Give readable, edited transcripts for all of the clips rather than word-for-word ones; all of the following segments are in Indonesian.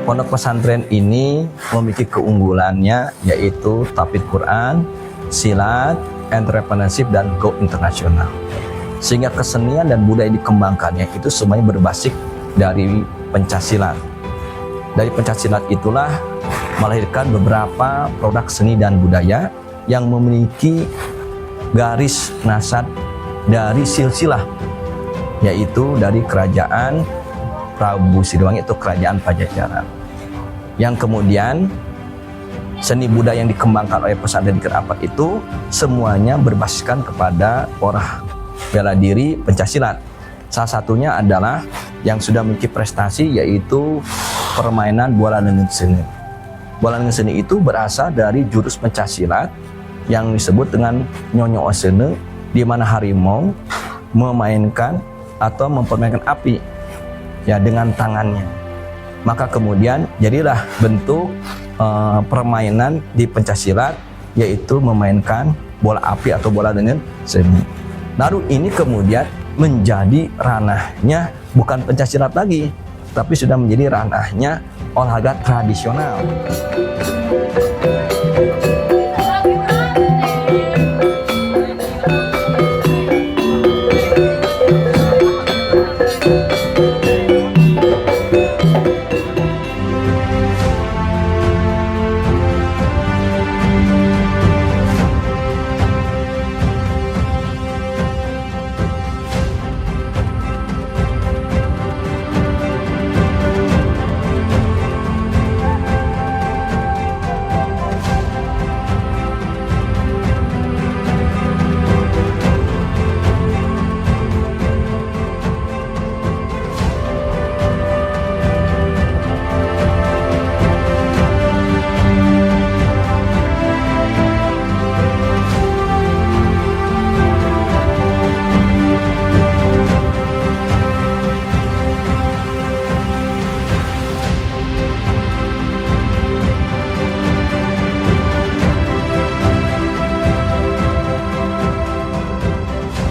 pondok pesantren ini memiliki keunggulannya yaitu tahfidz Quran, silat, entrepreneurship, dan go internasional. Sehingga kesenian dan budaya dikembangkannya itu semuanya berbasis dari pencaksilat. Dari pencaksilat itulah melahirkan beberapa produk seni dan budaya yang memiliki garis nasab dari silsilah, yaitu dari kerajaan Prabu Siliwangi, itu kerajaan Pajajaran. Yang kemudian seni budaya yang dikembangkan oleh pesantren Negeri Ampat itu semuanya berbasiskan kepada orah bela diri pencaksilat. Salah satunya adalah yang sudah memiliki prestasi yaitu permainan bola dengan seni. Bola dengan seni itu berasal dari jurus pencaksilat yang disebut dengan Nyonyo Osene, di mana harimau memainkan atau mempermainkan api ya dengan tangannya. Maka kemudian jadilah bentuk permainan di pencaksilat yaitu memainkan bola api atau bola dengan seni. Lalu ini kemudian menjadi ranahnya bukan pencaksilat lagi, tapi sudah menjadi ranahnya olahraga tradisional.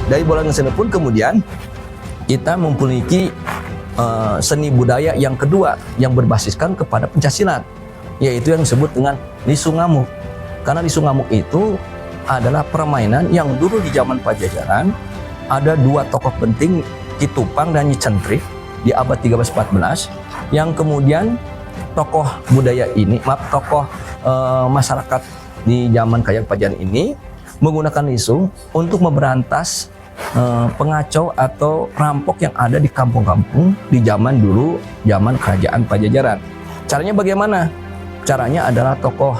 Dari bola dengan seni pun kemudian kita memiliki seni budaya yang kedua yang berbasiskan kepada pencaksilat, yaitu yang disebut dengan Lisung Ngamuk. Karena Lisung Ngamuk itu adalah permainan yang dulu di zaman Pajajaran ada dua tokoh penting, Ki Tupang dan Nyi Centrik di abad 13-14, yang kemudian tokoh budaya ini, tokoh masyarakat di zaman Kerajaan Pajajaran ini menggunakan lisung untuk memberantas pengacau atau rampok yang ada di kampung-kampung di zaman dulu, zaman Kerajaan Pajajaran. Caranya bagaimana? Caranya adalah tokoh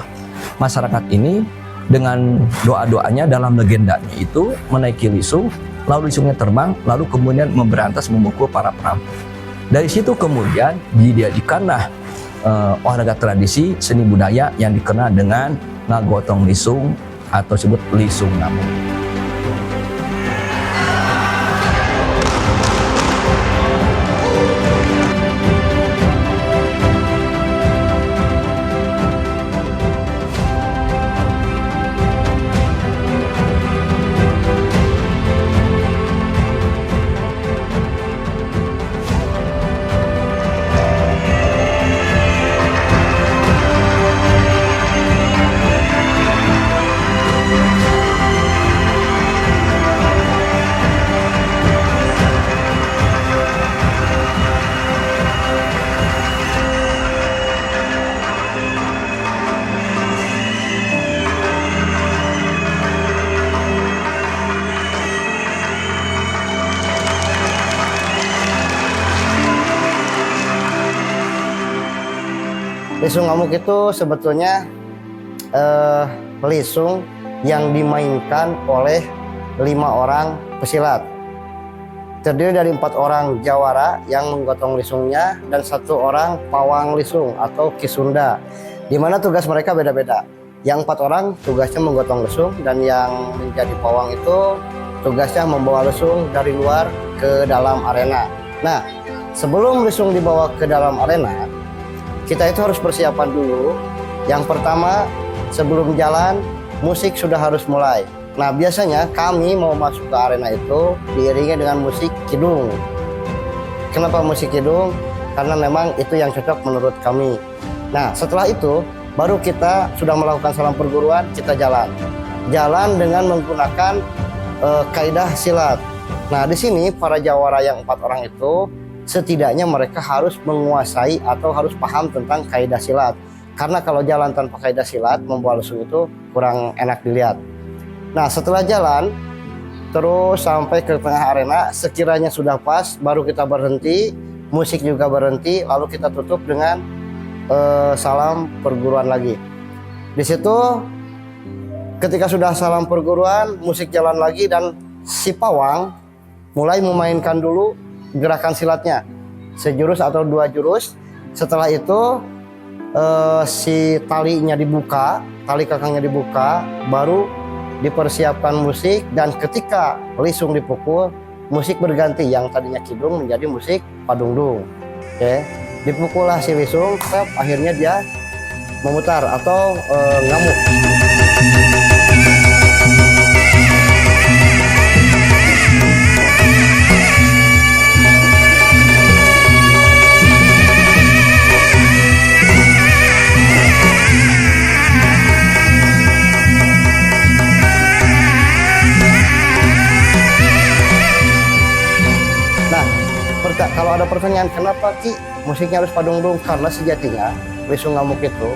masyarakat ini dengan doa-doanya dalam legendanya itu menaiki lisung, lalu lisungnya terbang, lalu kemudian memberantas memukul para perampok. Dari situ kemudian dijadikanlah olahraga tradisi seni budaya yang dikenal dengan ngagotong lisung atau disebut Lisung Ngamuk. Lisung Ngamuk itu sebetulnya lisung yang dimainkan oleh 5 orang pesilat. Terdiri dari 4 orang jawara yang menggotong lisungnya dan 1 orang pawang lisung atau kisunda, di mana tugas mereka beda-beda. Yang 4 orang tugasnya menggotong lisung dan yang menjadi pawang itu tugasnya membawa lisung dari luar ke dalam arena. Nah, sebelum lisung dibawa ke dalam arena, kita itu harus persiapan dulu. Yang pertama, sebelum jalan, musik sudah harus mulai. Nah, biasanya kami mau masuk ke arena itu diiringi dengan musik kidung. Kenapa musik kidung? karena memang itu yang cocok menurut kami. Nah, setelah itu baru kita sudah melakukan salam perguruan, kita jalan dengan menggunakan kaidah silat. Nah, di sini para jawara yang 4 orang itu setidaknya mereka harus menguasai atau harus paham tentang kaidah silat. Karena kalau jalan tanpa kaidah silat membawa lesung itu kurang enak dilihat. Nah, setelah jalan terus sampai ke tengah arena, sekiranya sudah pas baru kita berhenti, musik juga berhenti, lalu kita tutup dengan salam perguruan lagi. Di situ ketika sudah salam perguruan, musik jalan lagi dan si pawang mulai memainkan dulu gerakan silatnya, sejurus atau 2 jurus. Setelah itu si talinya dibuka, tali kakangnya dibuka, baru dipersiapkan musik, dan ketika lisung dipukul, musik berganti, yang tadinya kidung menjadi musik padungdung. Oke, dipukullah si lisung, akhirnya dia memutar atau ngamuk. Kalau ada pertanyaan kenapa Ki musiknya harus padungdung, karena sejatinya lisung ngamuk itu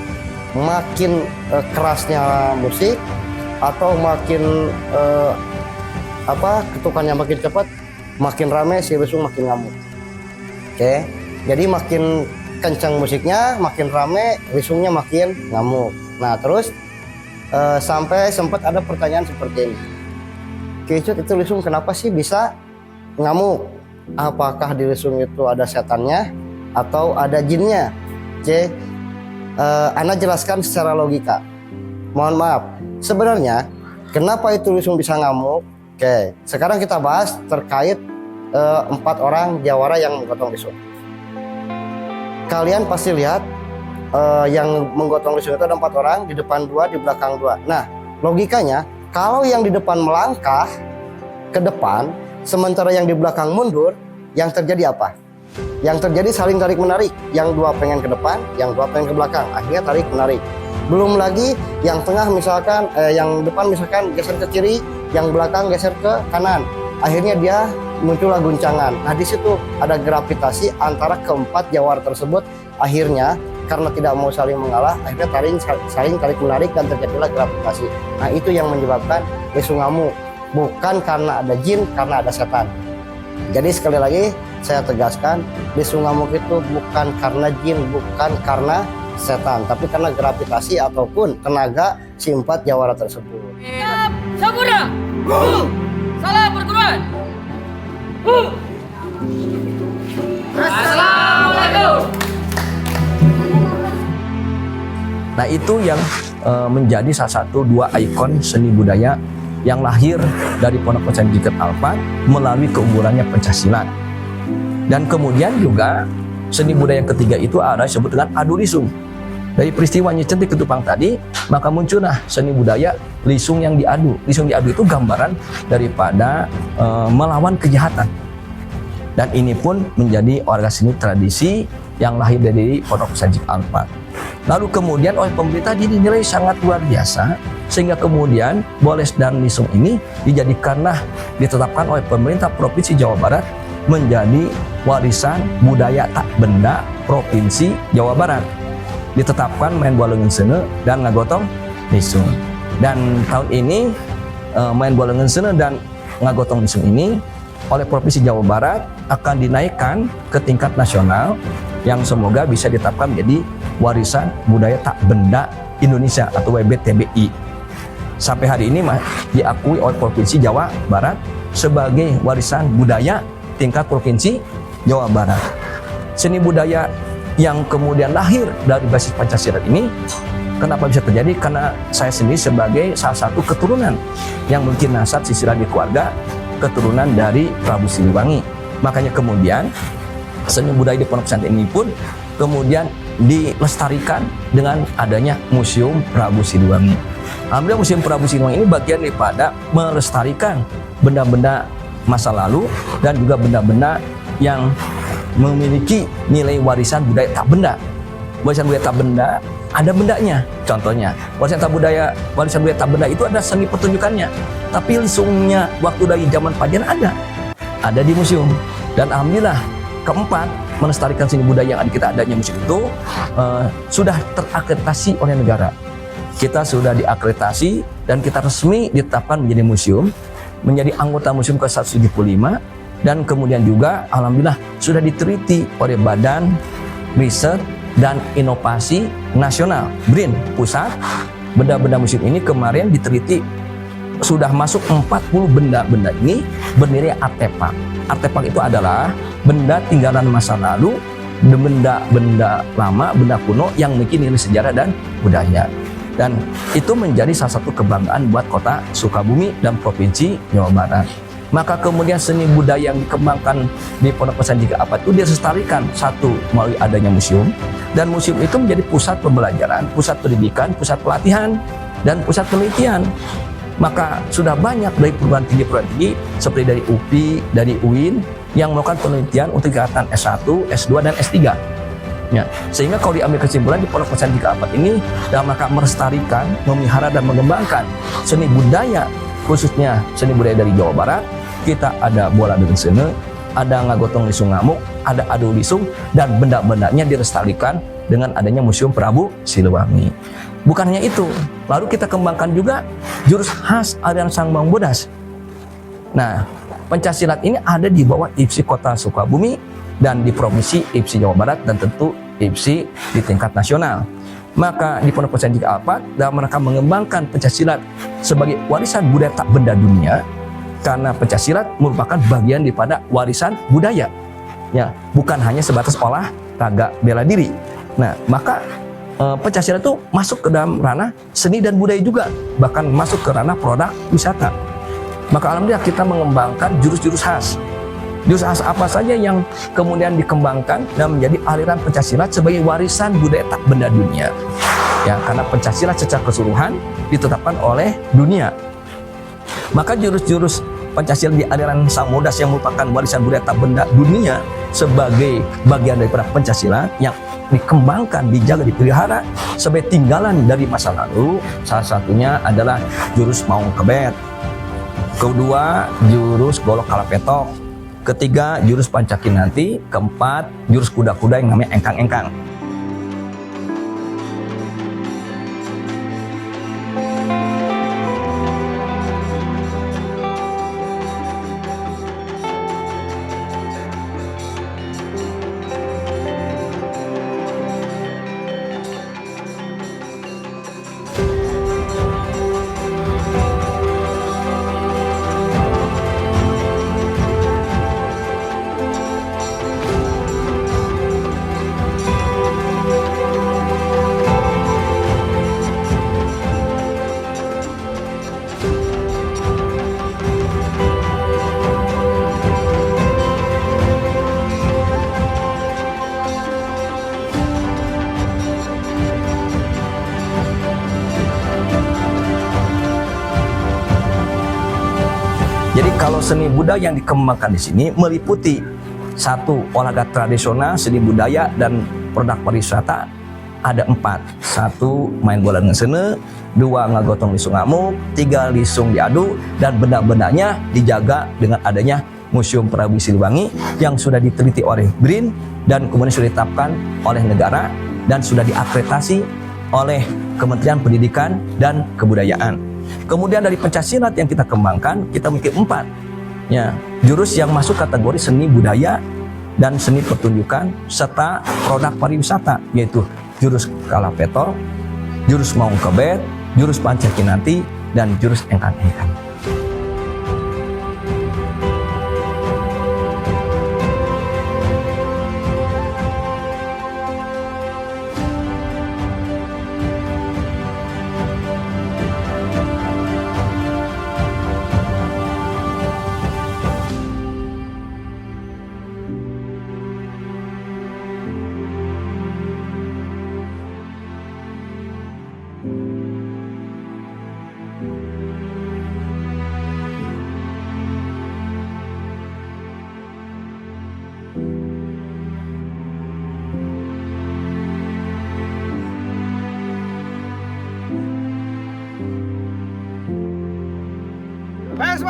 makin kerasnya musik atau makin ketukannya makin cepat, makin rame si lisung makin ngamuk. Oke, jadi makin kencang musiknya, makin rame, lisungnya makin ngamuk. Nah, terus sampai sempat ada pertanyaan seperti ini, Ki Icut, itu lisung kenapa sih bisa ngamuk? Apakah di lisung itu ada setannya atau ada jinnya? Ana jelaskan secara logika. Mohon maaf, sebenarnya kenapa itu lisung bisa ngamuk? Oke, sekarang kita bahas terkait 4 orang jawara yang menggotong lisung. Kalian pasti lihat yang menggotong lisung itu ada 4 orang, di depan 2, di belakang 2. Nah, logikanya kalau yang di depan melangkah ke depan, sementara yang di belakang mundur, yang terjadi apa? Yang terjadi saling tarik-menarik. Yang 2 pengen ke depan, yang 2 pengen ke belakang. Akhirnya tarik-menarik. Belum lagi yang tengah misalkan, yang depan misalkan geser ke kiri, yang belakang geser ke kanan. Akhirnya dia muncullah guncangan. Nah, di situ ada gravitasi antara keempat jawara tersebut. Akhirnya karena tidak mau saling mengalah, akhirnya saling tarik-menarik dan terjadilah gravitasi. Nah, itu yang menyebabkan lisung ngamuk. Bukan karena ada jin, karena ada setan. Jadi sekali lagi saya tegaskan, lisung ngamuk itu bukan karena jin, bukan karena setan, tapi karena gravitasi ataupun tenaga si 4 jawara tersebut. Sampurna. Salam perguruan. Assalamualaikum. Nah, itu yang menjadi salah satu 2 ikon seni budaya yang lahir dari Pondok Pesantren Jikat Alpat melalui keunggulannya pencaksilat. Dan kemudian juga seni budaya yang ketiga itu ada disebut dengan adu lisung. Dari peristiwa Nyecentik Ketupang tadi, maka muncullah seni budaya lisung yang diadu. Lisung diadu itu gambaran daripada melawan kejahatan. Dan ini pun menjadi warga seni tradisi yang lahir dari Pondok Pesantren Jikat Alpat. Lalu kemudian oleh pemerintah dinilai sangat luar biasa, sehingga kemudian Boles dan Lisung ini dijadikanlah, ditetapkan oleh pemerintah Provinsi Jawa Barat menjadi warisan budaya tak benda Provinsi Jawa Barat. Ditetapkan main bola ngensene dan ngagotong lisung. Dan tahun ini main bola ngensene dan ngagotong lisung ini oleh Provinsi Jawa Barat akan dinaikkan ke tingkat nasional, yang semoga bisa ditetapkan menjadi warisan budaya tak benda Indonesia atau WBTBI. Sampai hari ini diakui oleh Provinsi Jawa Barat sebagai warisan budaya tingkat Provinsi Jawa Barat. Seni budaya yang kemudian lahir dari basis Pancasila ini, kenapa bisa terjadi? Karena saya sendiri sebagai salah satu keturunan yang mungkin nasab silsilah di keluarga keturunan dari Prabu Siliwangi. Makanya kemudian seni budaya di Pondok Pesantren ini pun kemudian dilestarikan dengan adanya Museum Prabu Siliwangi. Alhamdulillah Museum Prabu Siliwangi ini bagian daripada melestarikan benda-benda masa lalu dan juga benda-benda yang memiliki nilai warisan budaya tak benda. Warisan budaya tak benda ada bendanya. Contohnya, warisan budaya tak benda itu ada seni pertunjukannya. Tapi lisungnya waktu dari zaman Pajajaran ada di museum. Dan alhamdulillah, keempat, melestarikan seni budaya yang kita adanya museum itu sudah terakreditasi oleh negara. Kita sudah diakreditasi dan kita resmi ditetapkan menjadi museum, menjadi anggota museum ke-175, dan kemudian juga alhamdulillah sudah diteliti oleh Badan Riset dan Inovasi Nasional BRIN Pusat. Benda-benda museum ini kemarin diteliti sudah masuk 40 benda-benda ini bernilai artefak. Artefak itu adalah benda tinggalan masa lalu, benda-benda lama, benda kuno yang memiliki nilai sejarah dan budaya. Dan itu menjadi salah satu kebanggaan buat kota Sukabumi dan Provinsi Jawa Barat. Maka kemudian seni budaya yang dikembangkan di Pondok Pesantren Tiga Abad itu dilestarikan, satu melalui adanya museum, dan museum itu menjadi pusat pembelajaran, pusat pendidikan, pusat pelatihan, dan pusat penelitian. Maka sudah banyak dari perguruan tinggi seperti dari UPI, dari UIN yang melakukan penelitian untuk tingkatan S1, S2, dan S3. Ya, sehingga kalau diambil kesimpulan di Pondok Pesantren Tiga Abad ini dalam rangka melestarikan, memelihara dan mengembangkan seni budaya, khususnya seni budaya dari Jawa Barat. Kita ada bola dengan sene, ada ngagotong lisung ngamuk, ada adu lisung, dan benda-bendanya dilestarikan dengan adanya Museum Prabu Siliwangi. Bukan hanya itu, lalu kita kembangkan juga jurus khas aliran Sang Bang Bodas. Nah, pencaksilat ini ada di bawah IPSI Kota Sukabumi dan di Provinsi IPSI Jawa Barat, dan tentu IPSI di tingkat nasional. Maka di Pondok Pesantren Tiga Abad dalam rangka mengembangkan pencaksilat sebagai warisan budaya tak benda dunia, karena pencaksilat merupakan bagian daripada warisan budaya, ya, bukan hanya sebatas olahraga bela diri. Nah, maka pencaksilat itu masuk ke dalam ranah seni dan budaya juga, bahkan masuk ke ranah produk wisata. Maka alhamdulillah kita mengembangkan jurus-jurus khas. Jurus khas apa saja yang kemudian dikembangkan dan menjadi aliran pencaksilat sebagai warisan budaya tak benda dunia. Ya, karena pencaksilat secara keseluruhan ditetapkan oleh dunia. Maka jurus-jurus Pancasila di aliran Sang Bodas yang merupakan warisan budaya tak benda dunia sebagai bagian daripada Pancasila yang dikembangkan, dijaga, dipelihara sebagai tinggalan dari masa lalu. Salah satunya adalah jurus Maung Kebet, kedua jurus Golok Kalapetok, ketiga jurus Pancakinanti, keempat jurus kuda-kuda yang namanya engkang-engkang. Jadi kalau seni budaya yang dikembangkan di sini meliputi satu, olahraga tradisional, seni budaya, dan produk pariwisata ada 4. 1, main bola dengan sene, 2, ngagotong lisung ngamuk, 3, lisung diadu, dan benda-bendanya dijaga dengan adanya Museum Prabu Siliwangi yang sudah diteliti oleh BRIN dan kemudian sudah ditetapkan oleh negara dan sudah diakreditasi oleh Kementerian Pendidikan dan Kebudayaan. Kemudian dari pencaksilat yang kita kembangkan, kita memiliki 4 ya, jurus yang masuk kategori seni budaya dan seni pertunjukan serta produk pariwisata, yaitu jurus Kalapetok, jurus Maung Kebet, jurus Pancakinanti, dan jurus engkang-engkang.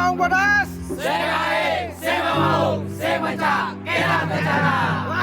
Maung Bodas. Semaing, Semaung, Semencak, Kena Kencana.